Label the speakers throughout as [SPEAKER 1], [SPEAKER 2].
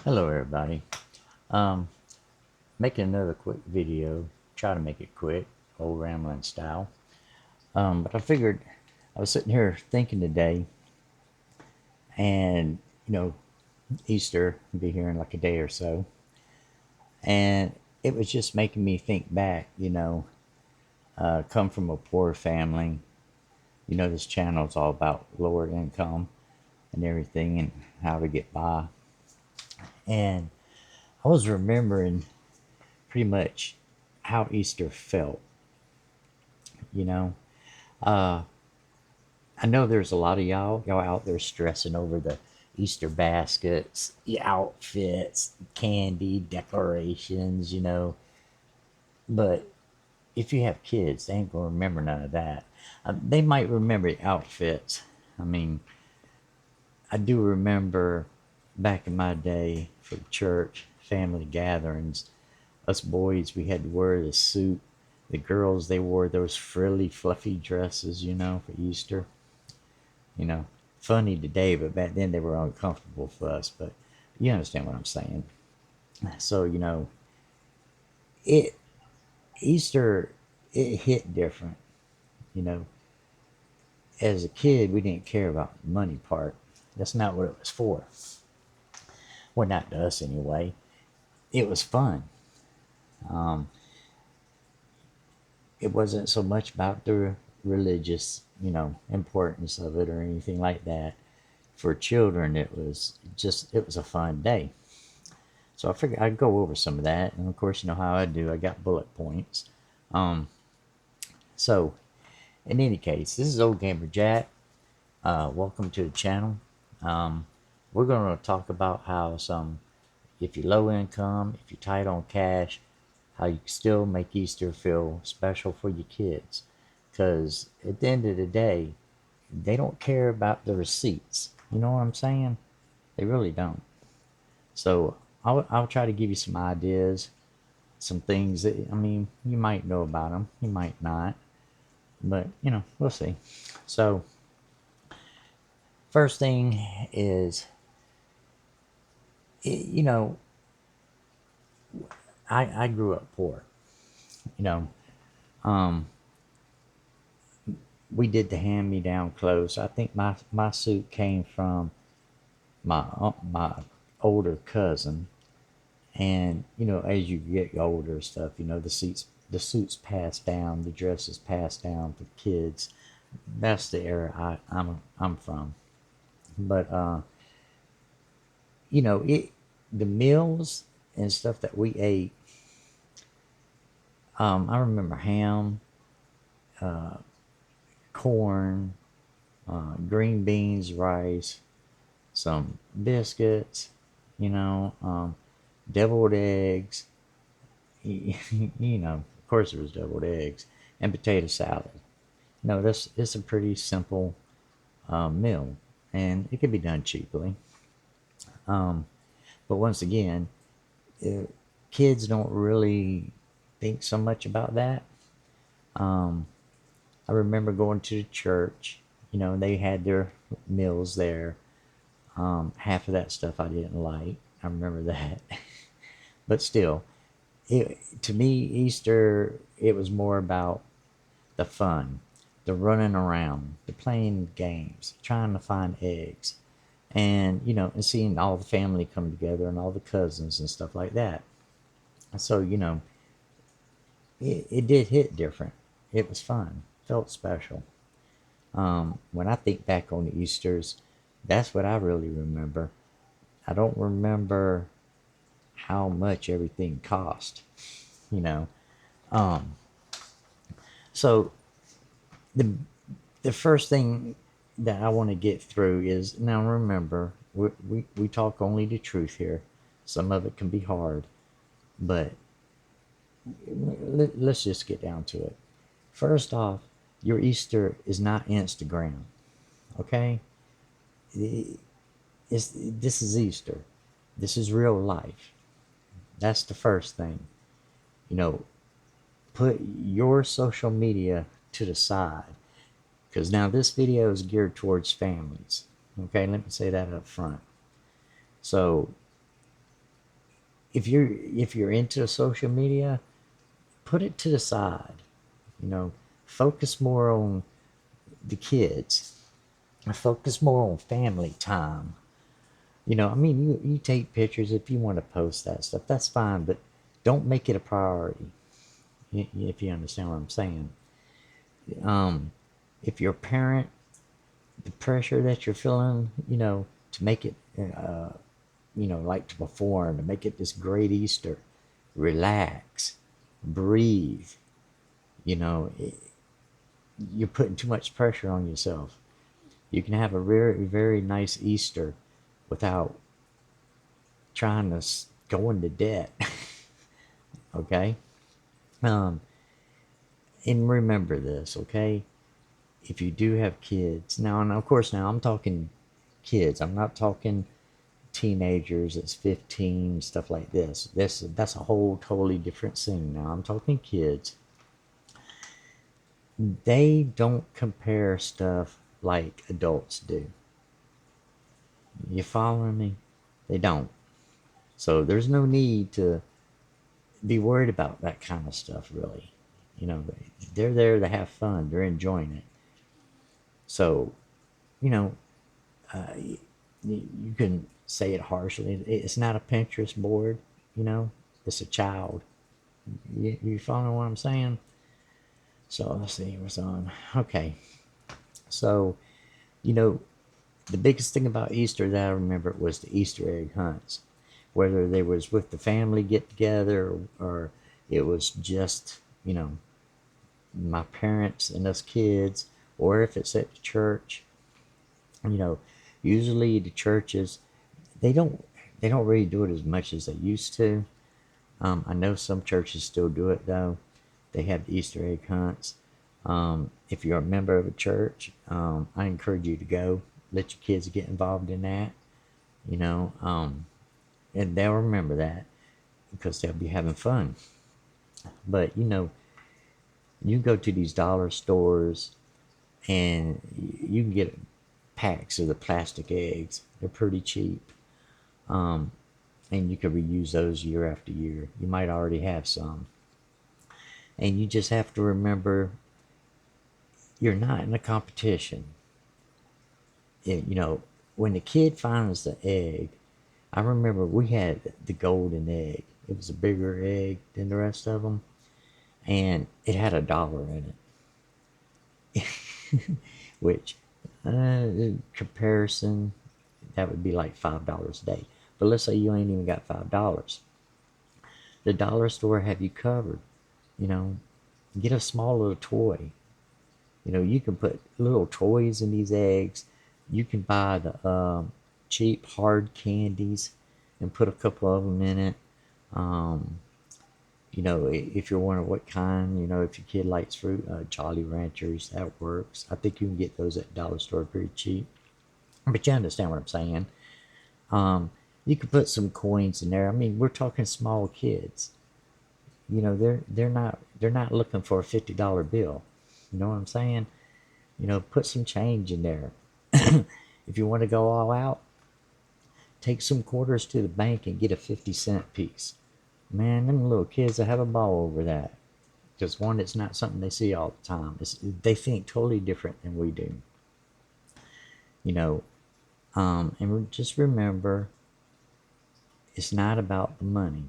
[SPEAKER 1] Hello everybody. Um, Making another quick video. Try to make it quick, old rambling style. But I figured I was sitting here thinking today, and Easter will be here in like a day or so, and it was just making me think back. Come from a poor family. This channel is all about lower income and everything, and how to get by. And I was remembering pretty much how Easter felt. You know, uh, I know there's a lot of y'all out there stressing over the Easter baskets, the outfits, candy, decorations. But if you have kids, they ain't gonna remember none of that. They might remember the outfits. I mean, I do remember back in my day for church family gatherings, us boys we had to wear the suit. The girls they wore those frilly, fluffy dresses, for Easter. you know, Funny today, but back then they were uncomfortable for us. But you understand what I'm saying. So, it Easter, it hit different. You know, as a kid, we didn't care about the money part. That's not what it was for. Well, not to us anyway. It was fun. Um, it wasn't so much about the religious, importance of it or anything like that. For children, it was a fun day. So I figured I'd go over some of that, and of course, you know how I do. I got bullet points. Um, so, in any case, this is Old Gamer Jack. Welcome to the channel. Um, we're going to talk about how if you're low income, if you're tight on cash, how you can still make Easter feel special for your kids. Because at the end of the day, they don't care about the receipts. You know what I'm saying? They really don't. So I'll try to give you some ideas, some things that, I mean, you might know about them, you might not, but we'll see. So, first thing is, you know, I grew up poor. You know, um, we did the hand me down clothes. I think my suit came from my older cousin, and as you get older, stuff, the suits passed down, the dresses passed down for kids. That's the era I'm from. But it the meals and stuff that we ate. I remember ham, uh, corn, green beans, rice, some biscuits. You know, deviled eggs. Of course, there was deviled eggs and potato salad. No, this is a pretty simple meal, and it can be done cheaply. Um, but once again, uh, kids don't really think so much about that. Um, I remember going to the church, and they had their meals there. Half of that stuff I didn't like. I remember that. But still, to me, Easter, it was more about the fun, the running around, the playing games, trying to find eggs, and and seeing all the family come together and all the cousins and stuff like that. So it did hit different. It was fun, felt special. When I think back on the Easters, that's what I really remember. I don't remember how much everything cost, you know. Um, so the the first thing that I want to get through is, now remember, we talk only the truth here. Some of it can be hard, but let's just get down to it. First off, your Easter is not Instagram, okay? This is Easter. This is real life. That's the first thing. You know, put your social media to the side, because now this video is geared towards families. Okay, let me say that up front. So if you're into social media, put it to the side. You know, focus more on the kids. Focus more on family time. I mean, you take pictures if you want to post that stuff. That's fine, but don't make it a priority. If you understand what I'm saying. Um, if you're a parent, the pressure that you're feeling, to make it, like to perform, to make it this great Easter, relax, breathe. You know, you're putting too much pressure on yourself. You can have a very, very nice Easter without trying to go into debt. Okay? Um, and remember this, okay? If you do have kids, now, and of course, now I'm talking kids, I'm not talking teenagers that's 15, stuff like this. That's a whole totally different thing. Now I'm talking kids. They don't compare stuff like adults do. You following me? They don't. So there's no need to be worried about that kind of stuff, really. They're there to have fun. They're enjoying it. So, you know, you can say it harshly. It's not a Pinterest board. You know, it's a child. You follow what I'm saying? So let's see what's on. Okay, so you know the biggest thing about Easter that I remember was the Easter egg hunts, whether they was with the family get together or it was just my parents and us kids, or if it's at the church. You know, usually the churches they don't they don't really do it as much as they used to. I know some churches still do it though. They have the Easter egg hunts. If you're a member of a church, I encourage you to go. Let your kids get involved in that. You know, and they'll remember that because they'll be having fun. But you go to these dollar stores and you can get packs of the plastic eggs. They're pretty cheap. Um, and you can reuse those year after year. You might already have some. And you just have to remember you're not in a competition. When the kid finds the egg, I remember we had the golden egg. It was a bigger egg than the rest of them, and it had $1 in it, which, in comparison, that would be like $5 a day. But let's say you ain't even got $5. The dollar store have you covered. You know, get a small little toy. You can put little toys in these eggs. You can buy the cheap hard candies and put a couple of them in it. Um, if you're wondering what kind, if your kid likes fruit, Jolly Ranchers, that works. I think you can get those at the dollar store pretty cheap. But you understand what I'm saying. Um, you could put some coins in there. I mean, we're talking small kids. They're not looking for a $50 bill. You know what I'm saying? Put some change in there. If you want to go all out, take some quarters to the bank and get a 50-cent piece. Man, them little kids will have a ball over that. Because one, it's not something they see all the time. They think totally different than we do. You know, and just remember, it's not about the money.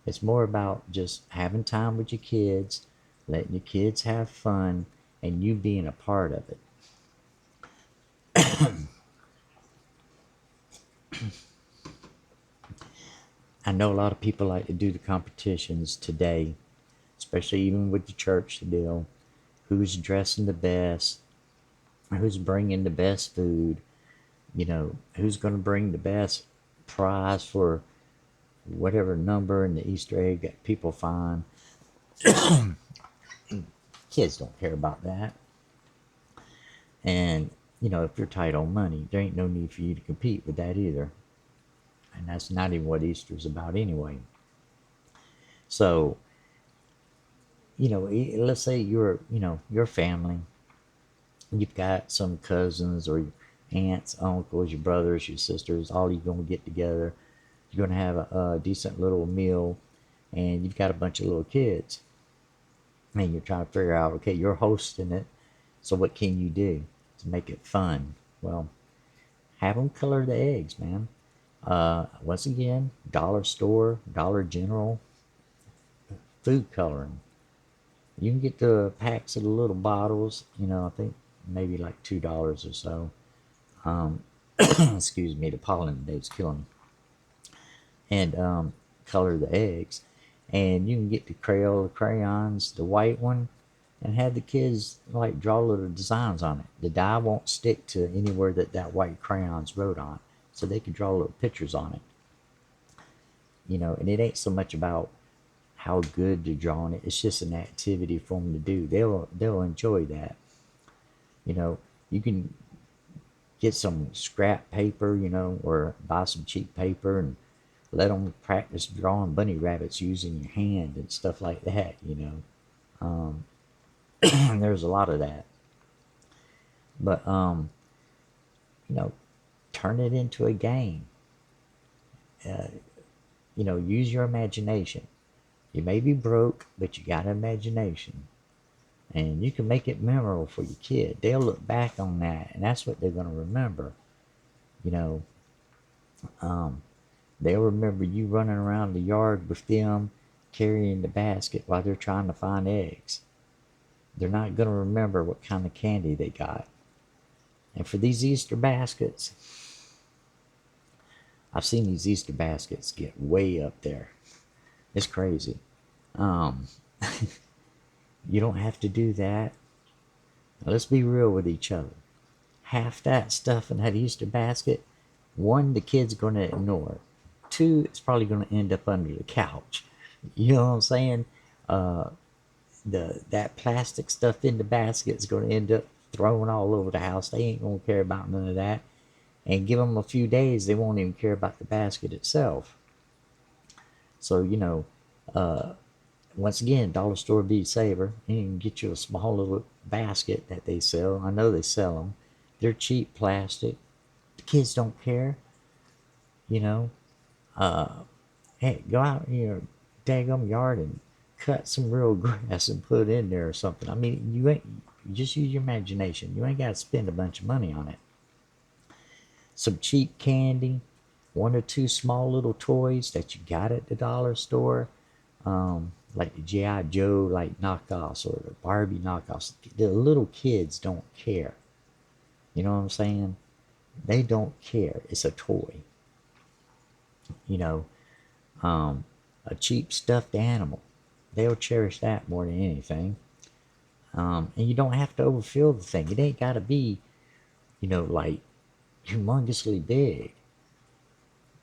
[SPEAKER 1] It's more about just having time with your kids, letting your kids have fun, and you being a part of it. I know a lot of people like to do the competitions today, especially even with the church deal. Who's dressing the best? Who's bringing the best food? Who's going to bring the best prize for whatever number in the Easter egg that people find. Kids don't care about that. And, if you're tight on money, there ain't no need for you to compete with that either. And that's not even what Easter's about anyway. So, let's say your family, you've got some cousins or your aunts, uncles, your brothers, your sisters, all you gonna get together. You're going to have a decent little meal, and you've got a bunch of little kids, and you're trying to figure out, okay, you're hosting it, so what can you do to make it fun? Well, have them color the eggs, man. Once again, dollar store, Dollar General, food coloring. You can get the packs of the little bottles, I think maybe like $2 or so. Um, excuse me, the pollen date's killing me. And color the eggs. And you can get the Crayola crayons, the white one, and have the kids like draw little designs on it. The dye won't stick to anywhere that white crayons wrote on, so they can draw little pictures on it. And it ain't so much about how good they're drawing it. It's just an activity for them to do. They'll enjoy that. You know, you can get some scrap paper, or buy some cheap paper and let them practice drawing bunny rabbits using your hand and stuff like that. There's a lot of that. But, you know, turn it into a game. Uh, use your imagination. You may be broke, but you got imagination. And you can make it memorable for your kid. They'll look back on that, and that's what they're going to remember. You know, um, they'll remember you running around the yard with them carrying the basket while they're trying to find eggs. They're not going to remember what kind of candy they got. And for these Easter baskets, I've seen these Easter baskets get way up there. It's crazy. Um, you don't have to do that. Now, let's be real with each other. Half that stuff in that Easter basket, one, the kid's going to ignore it. Two, it's probably going to end up under the couch. You know what I'm saying? Uh, that plastic stuff in the basket is going to end up thrown all over the house. They ain't going to care about none of that. And give them a few days, they won't even care about the basket itself. So, uh, once again, dollar store Beat Saber, and you can get you a small little basket that they sell. I know they sell them. They're cheap plastic. The kids don't care, you know. Uh, Hey, go out in your daggum yard and cut some real grass and put it in there or something. I mean, you just use your imagination. You ain't got to spend a bunch of money on it. Some cheap candy, one or two small little toys that you got at the dollar store, like the G.I. Joe like knockoffs or the Barbie knockoffs. The little kids don't care. You know what I'm saying? They don't care. It's a toy. You know, a cheap stuffed animal. They'll cherish that more than anything. And you don't have to overfill the thing. It ain't got to be, like humongously big.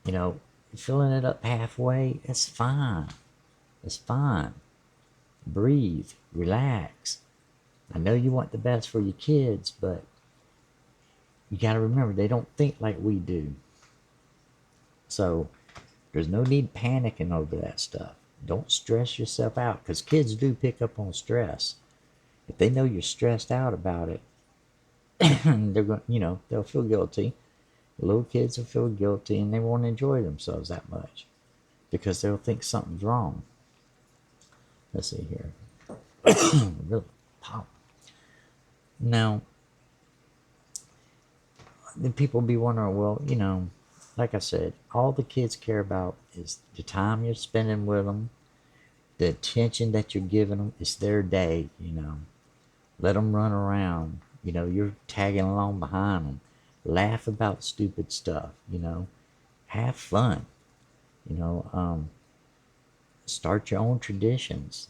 [SPEAKER 1] You know, filling it up halfway, that's fine. It's fine. Breathe, relax. I know you want the best for your kids, but you got to remember they don't think like we do. So there's no need panicking over that stuff. Don't stress yourself out because kids do pick up on stress. If they know you're stressed out about it, they're going, they'll feel guilty. Little kids will feel guilty and they won't enjoy themselves that much because they'll think something's wrong. Let's see here. Really pop. Now, then people be wondering, well, like I said, all the kids care about is the time you're spending with them, the attention that you're giving them. It's their day. Let them run around. You're tagging along behind them. Laugh about stupid stuff. Have fun. You know, um, Start your own traditions.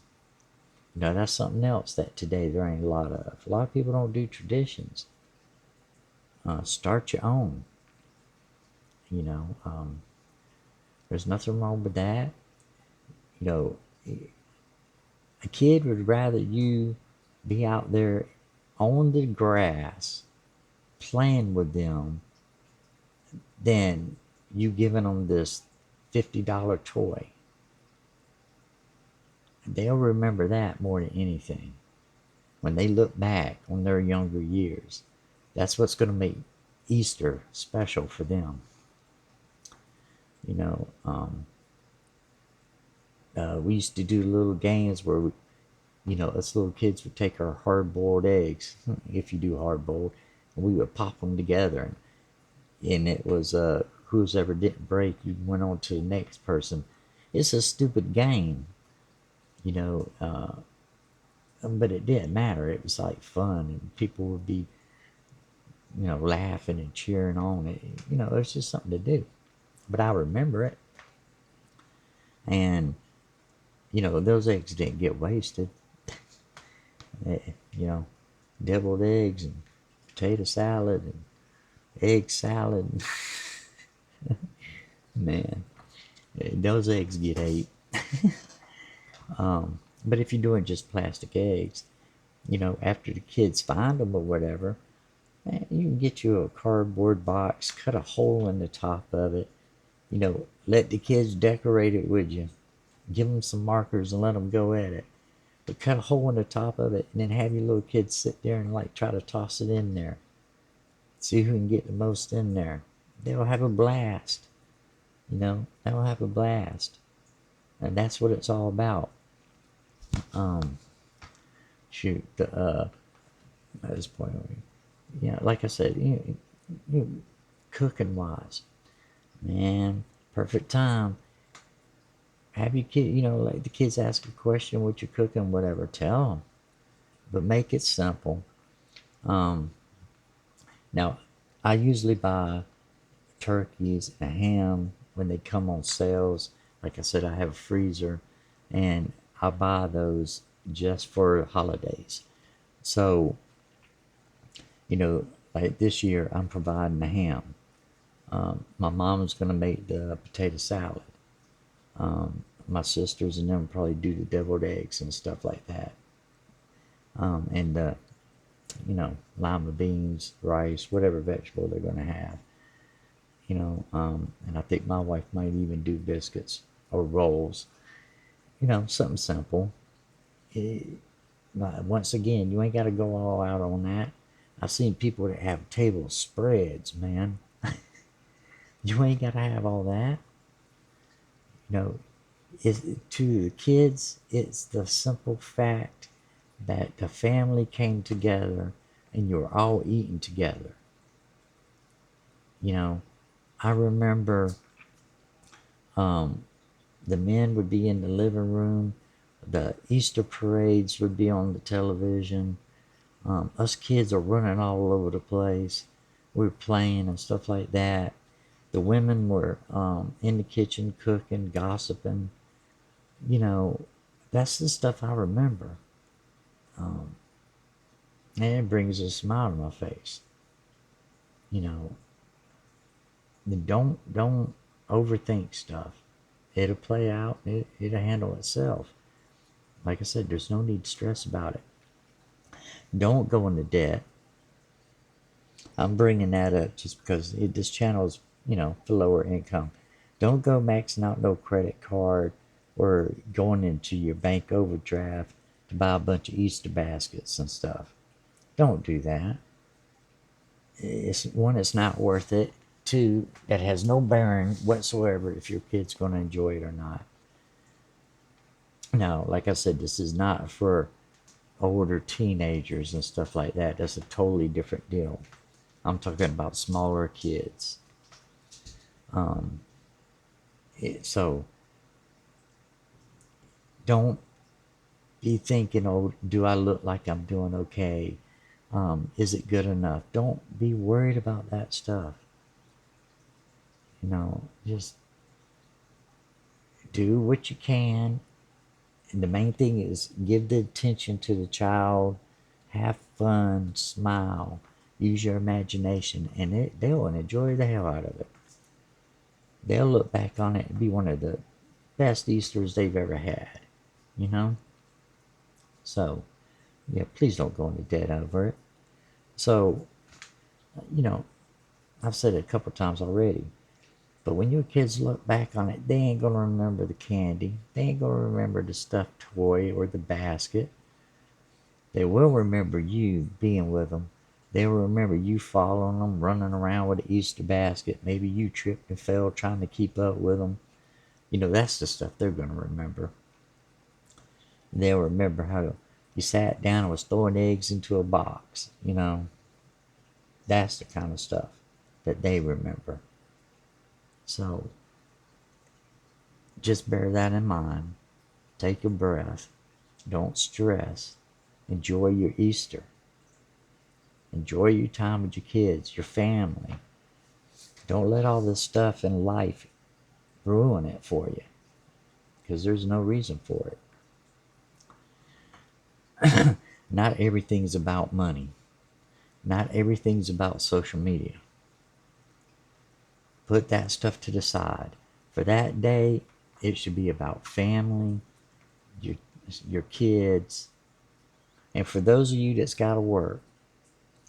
[SPEAKER 1] That's something else that today there ain't a lot of. A lot of people don't do traditions. Start your own. You know, um, there's nothing wrong with that. You know, a kid would rather you be out there on the grass playing with them than you giving them this $50 toy. They'll remember that more than anything. When they look back on their younger years, that's what's going to make Easter special for them. You know, we used to do little games where us little kids would take our hard-boiled eggs, if you do hard-boiled, and we would pop them together, and it was whoever didn't break, you went on to the next person. It's a stupid game, you know, but it didn't matter. It was like fun, and people would be, laughing and cheering on it. It was just something to do. But I remember it, and those eggs didn't get wasted. Eh, you know, deviled eggs and potato salad and egg salad. Man, those eggs get ate. But if you're doing just plastic eggs, after the kids find them or whatever, you can get you a cardboard box, cut a hole in the top of it, let the kids decorate it with you. Give them some markers and let them go at it. But cut a hole in the top of it and then have your little kids sit there and like try to toss it in there. See who can get the most in there. They'll have a blast. They'll have a blast. And that's what it's all about. Um, shoot, at this point, like I said, cooking wise, man, perfect time. Have your kid, like the kids ask a question, what you're cooking, whatever, tell them, but make it simple. Um, Now, I usually buy turkeys and ham when they come on sales. Like I said, I have a freezer, and I buy those just for holidays. So, you know, like this year, I'm providing the ham. My mom's gonna make the potato salad. My sisters and them probably do the deviled eggs and stuff like that. And lima beans, rice, whatever vegetable they're gonna have. And I think my wife might even do biscuits or rolls. Something simple. It, Once again, you ain't got to go all out on that. I've seen people that have table spreads, man. You ain't got to have all that. You know, to the kids, it's the simple fact that the family came together and you're all eating together. You know, I remember the men would be in the living room, the Easter parades would be on the television. Us kids are running all over the place. We were playing and stuff like that. The women were in the kitchen cooking, gossiping. You know, that's the stuff I remember. Um, and it brings a smile to my face. You know, don't overthink stuff. It'll play out. It'll handle itself. Like I said, there's no need to stress about it. Don't go into debt. I'm bringing that up just because this channel is, for lower income. Don't go maxing out no credit card or going into your bank overdraft to buy a bunch of Easter baskets and stuff. Don't do that. It's not worth it. Two, that has no bearing whatsoever if your kid's going to enjoy it or not. Now, like I said, this is not for older teenagers and stuff like that. That's a totally different deal. I'm talking about smaller kids. Um, so don't be thinking, oh, do I look like I'm doing okay? Is it good enough? Don't be worried about that stuff. Just do what you can. And the main thing is give the attention to the child, have fun, smile, use your imagination, and they'll enjoy the hell out of it. They'll look back on it and be one of the best Easters they've ever had, you know? So, yeah, please don't go into debt over it. So, you know, I've said it a couple times already, but when your kids look back on it, they ain't going to remember the candy. They ain't going to remember the stuffed toy or the basket. They will remember you being with them, They'll remember you following them, running around with an Easter basket. Maybe you tripped and fell trying to keep up with them. You know, that's the stuff they're going to remember. They'll remember how you sat down and was throwing eggs into a box. You know, that's the kind of stuff that they remember. So just bear that in mind. Take a breath. Don't stress. Enjoy your Easter. Enjoy your time with your kids, your family. Don't let all this stuff in life ruin it for you, because there's no reason for it. Not everything's about money. Not everything's about social media. Put that stuff to the side. For that day, it should be about family, your kids. And for those of you that's got to work,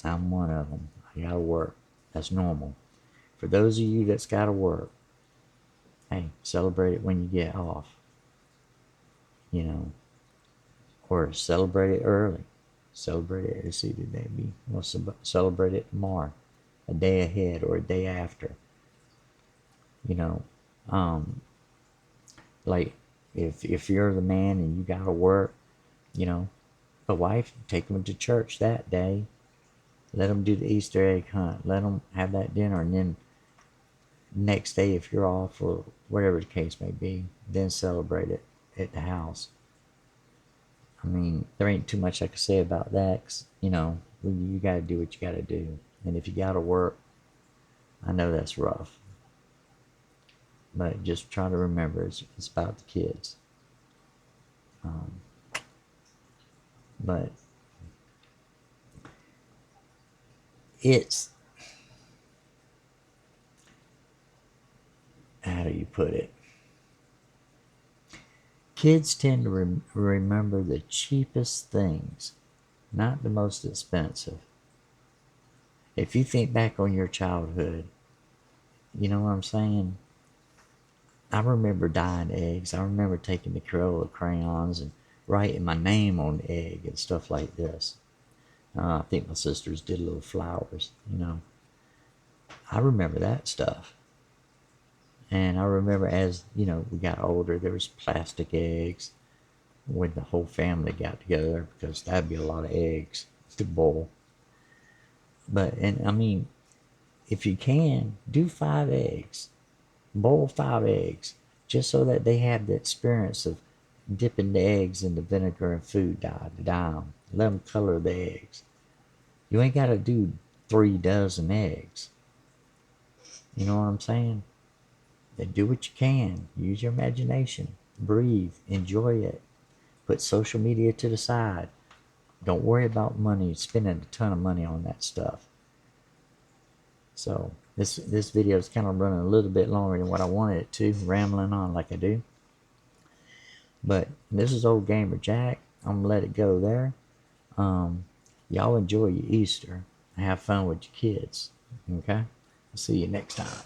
[SPEAKER 1] I'm one of them. I got to work. That's normal. For those of you that's got to work, hey, celebrate it when you get off. You know, or celebrate it early. Celebrate it. It's either maybe we'll celebrate it tomorrow, a day ahead, or a day after. You know, like if you're the man and you gotta work, you know, the wife, take them to church that day. Let them do the Easter egg hunt. Let them have that dinner, and then next day, if you're off or whatever the case may be, then celebrate it at the house. I mean, there ain't too much I can say about that. 'Cause, you know, you got to do what you got to do. And if you got to work, I know that's rough. But just try to remember it's about the kids. But it's, how do you put it? Kids tend to remember the cheapest things, not the most expensive. If you think back on your childhood, you know what I'm saying? I remember dyeing eggs. I remember taking the Crayola crayons and writing my name on the egg and stuff like this. I think my sisters did little flowers, you know. I remember that stuff. And I remember as, you know, we got older, there was plastic eggs when the whole family got together, because that'd be a lot of eggs to boil. But, and I mean, if you can, do 5 eggs. Boil 5 eggs, just so that they have the experience of dipping the eggs in the vinegar and food dye to dye them. Let them color the eggs. You ain't got to do 3 dozen eggs. You know what I'm saying? Then do what you can. Use your imagination. Breathe. Enjoy it. Put social media to the side. Don't worry about money, spending a ton of money on that stuff. So this video is kind of running a little bit longer than what I wanted it to, rambling on like I do. But this is Old Gamer Jack. I'm gonna let it go there. Y'all enjoy your Easter. Have fun with your kids. Okay? I'll see you next time.